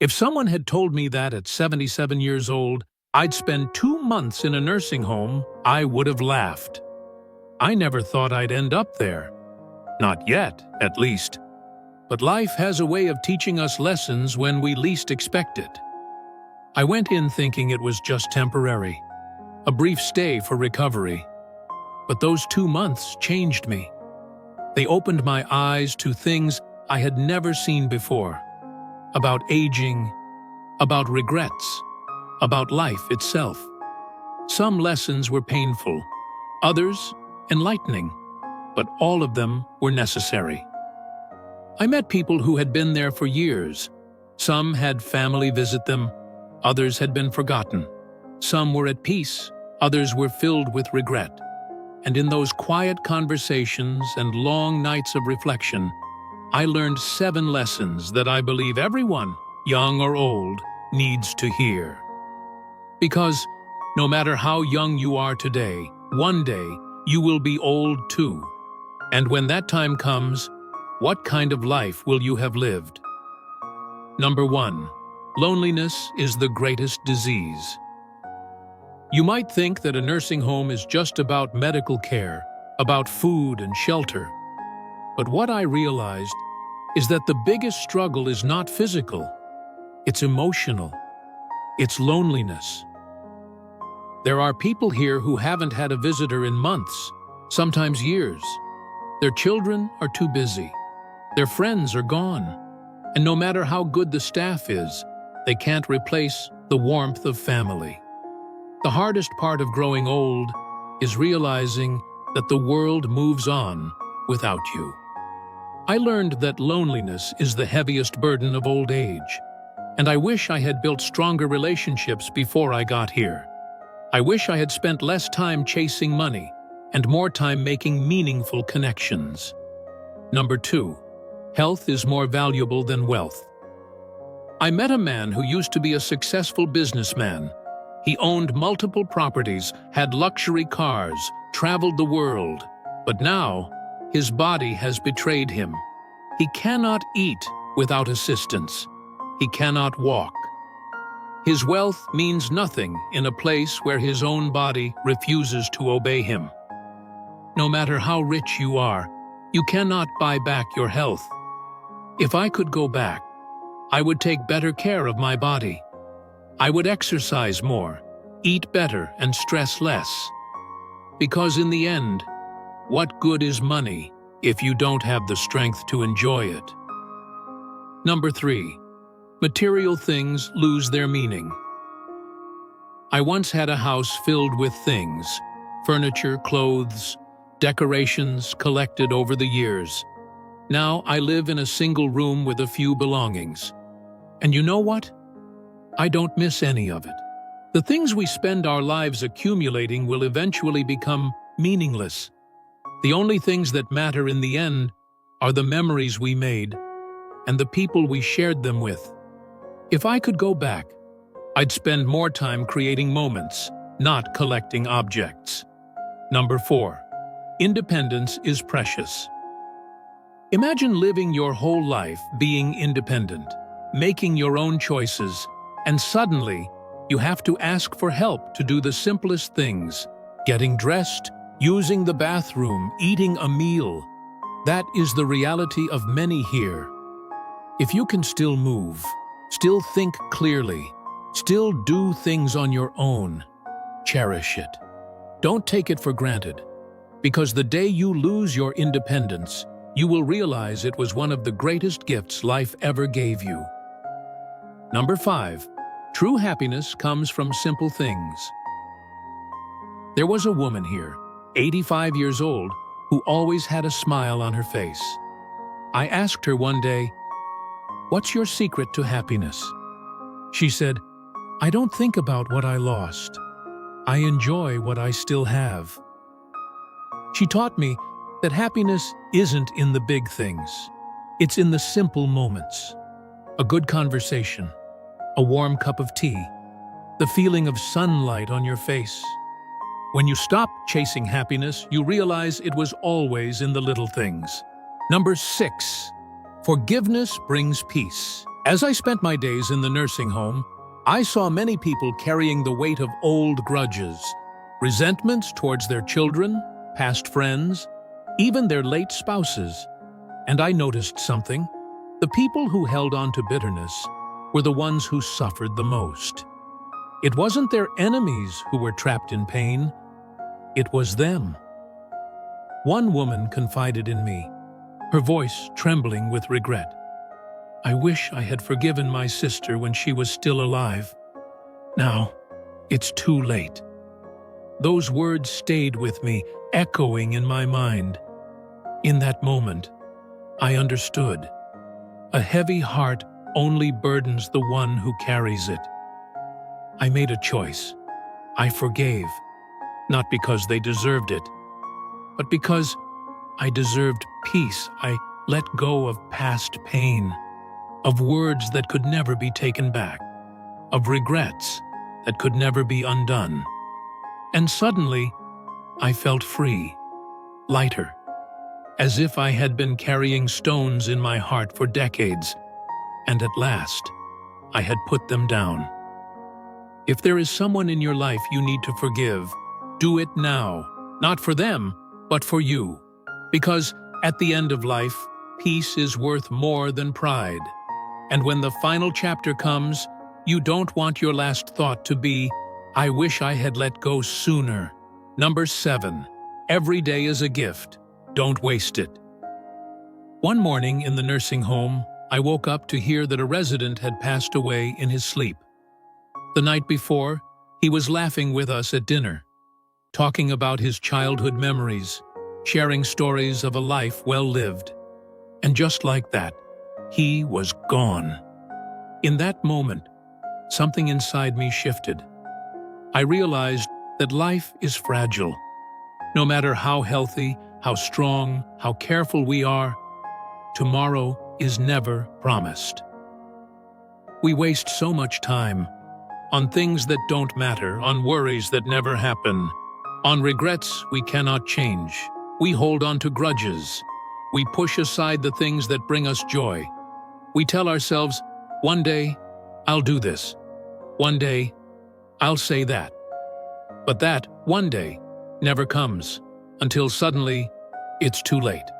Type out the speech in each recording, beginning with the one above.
If someone had told me that at 77 years old, I'd spend 2 months in a nursing home, I would have laughed. I never thought I'd end up there. Not yet, at least. But life has a way of teaching us lessons when we least expect it. I went in thinking it was just temporary, a brief stay for recovery. But those 2 months changed me. They opened my eyes to things I had never seen before. About aging, about regrets, about life itself. Some lessons were painful, others enlightening, but all of them were necessary. I met people who had been there for years. Some had family visit them, others had been forgotten. Some were at peace, others were filled with regret. And in those quiet conversations and long nights of reflection, I learned 7 lessons that I believe everyone, young or old, needs to hear. Because no matter how young you are today, one day you will be old too. And when that time comes, what kind of life will you have lived? Number 1. Loneliness is the greatest disease. You might think that a nursing home is just about medical care, about food and shelter. But what I realized is that the biggest struggle is not physical, it's emotional, it's loneliness. There are people here who haven't had a visitor in months, sometimes years. Their children are too busy, their friends are gone, and no matter how good the staff is, they can't replace the warmth of family. The hardest part of growing old is realizing that the world moves on without you. I learned that loneliness is the heaviest burden of old age, and I wish I had built stronger relationships before I got here. I wish I had spent less time chasing money and more time making meaningful connections. Number 2. Health is more valuable than wealth. I met a man who used to be a successful businessman. He owned multiple properties, had luxury cars, traveled the world, but now his body has betrayed him. He cannot eat without assistance. He cannot walk. His wealth means nothing in a place where his own body refuses to obey him. No matter how rich you are, you cannot buy back your health. If I could go back, I would take better care of my body. I would exercise more, eat better, and stress less. Because in the end, what good is money if you don't have the strength to enjoy it? Number 3. Material things lose their meaning. I once had a house filled with things, furniture, clothes, decorations collected over the years. Now I live in a single room with a few belongings. And you know what? I don't miss any of it. The things we spend our lives accumulating will eventually become meaningless. The only things that matter in the end are the memories we made and the people we shared them with. If I could go back, I'd spend more time creating moments, not collecting objects. Number 4. Independence is precious. Imagine living your whole life being independent, making your own choices, and suddenly you have to ask for help to do the simplest things: getting dressed, using the bathroom, eating a meal. That is the reality of many here. If you can still move, still think clearly, still do things on your own, cherish it. Don't take it for granted, because the day you lose your independence, you will realize it was one of the greatest gifts life ever gave you. Number 5. True happiness comes from simple things. There was a woman here, 85 years old, who always had a smile on her face. I asked her one day, "What's your secret to happiness?" She said, "I don't think about what I lost. I enjoy what I still have." She taught me that happiness isn't in the big things. It's in the simple moments. A good conversation, a warm cup of tea, the feeling of sunlight on your face. When you stop chasing happiness, you realize it was always in the little things. Number 6. Forgiveness brings peace. As I spent my days in the nursing home, I saw many people carrying the weight of old grudges, resentments towards their children, past friends, even their late spouses. And I noticed something. The people who held on to bitterness were the ones who suffered the most. It wasn't their enemies who were trapped in pain. It was them. One woman confided in me, her voice trembling with regret. "I wish I had forgiven my sister when she was still alive. Now, it's too late." Those words stayed with me, echoing in my mind. In that moment, I understood. A heavy heart only burdens the one who carries it. I made a choice. I forgave, not because they deserved it, but because I deserved peace. I let go of past pain, of words that could never be taken back, of regrets that could never be undone. And suddenly, I felt free, lighter, as if I had been carrying stones in my heart for decades, and at last, I had put them down. If there is someone in your life you need to forgive, do it now, not for them, but for you. Because at the end of life, peace is worth more than pride. And when the final chapter comes, you don't want your last thought to be, "I wish I had let go sooner." Number 7, every day is a gift. Don't waste it. One morning in the nursing home, I woke up to hear that a resident had passed away in his sleep. The night before, he was laughing with us at dinner, talking about his childhood memories, sharing stories of a life well lived. And just like that, he was gone. In that moment, something inside me shifted. I realized that life is fragile. No matter how healthy, how strong, how careful we are, tomorrow is never promised. We waste so much time on things that don't matter, on worries that never happen, on regrets we cannot change. We hold on to grudges. We push aside the things that bring us joy. We tell ourselves, "One day, I'll do this. One day, I'll say that." But that one day never comes, until suddenly, it's too late.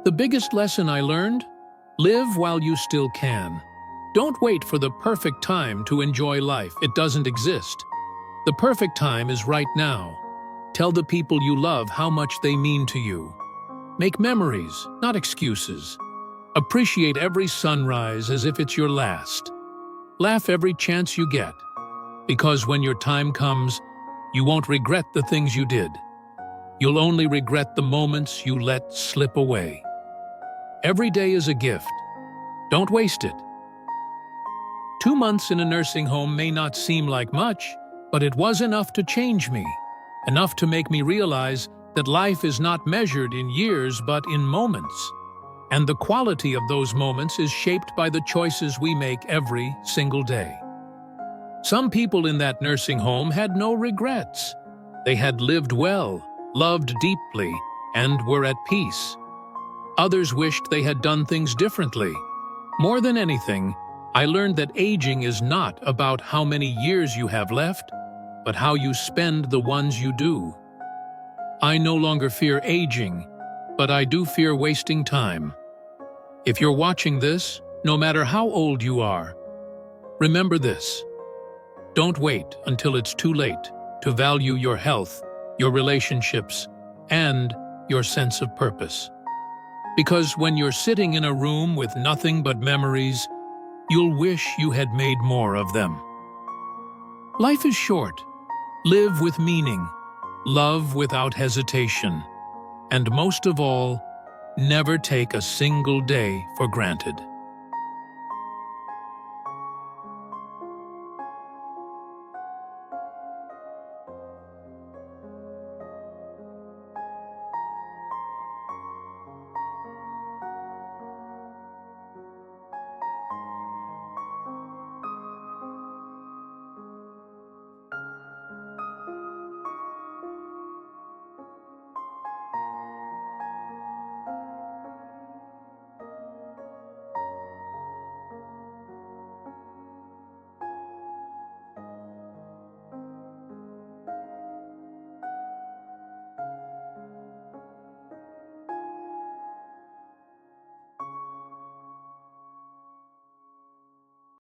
The biggest lesson I learned? Live while you still can. Don't wait for the perfect time to enjoy life. It doesn't exist. The perfect time is right now. Tell the people you love how much they mean to you. Make memories, not excuses. Appreciate every sunrise as if it's your last. Laugh every chance you get, because when your time comes, you won't regret the things you did. You'll only regret the moments you let slip away. Every day is a gift. Don't waste it. 2 months in a nursing home may not seem like much, but it was enough to change me, enough to make me realize that life is not measured in years but in moments. And the quality of those moments is shaped by the choices we make every single day. Some people in that nursing home had no regrets. They had lived well, loved deeply, and were at peace. Others wished they had done things differently. More than anything, I learned that aging is not about how many years you have left, but how you spend the ones you do. I no longer fear aging, but I do fear wasting time. If you're watching this, no matter how old you are, remember this. Don't wait until it's too late to value your health, your relationships, and your sense of purpose. Because when you're sitting in a room with nothing but memories, you'll wish you had made more of them. Life is short. Live with meaning. Love without hesitation. And most of all, never take a single day for granted.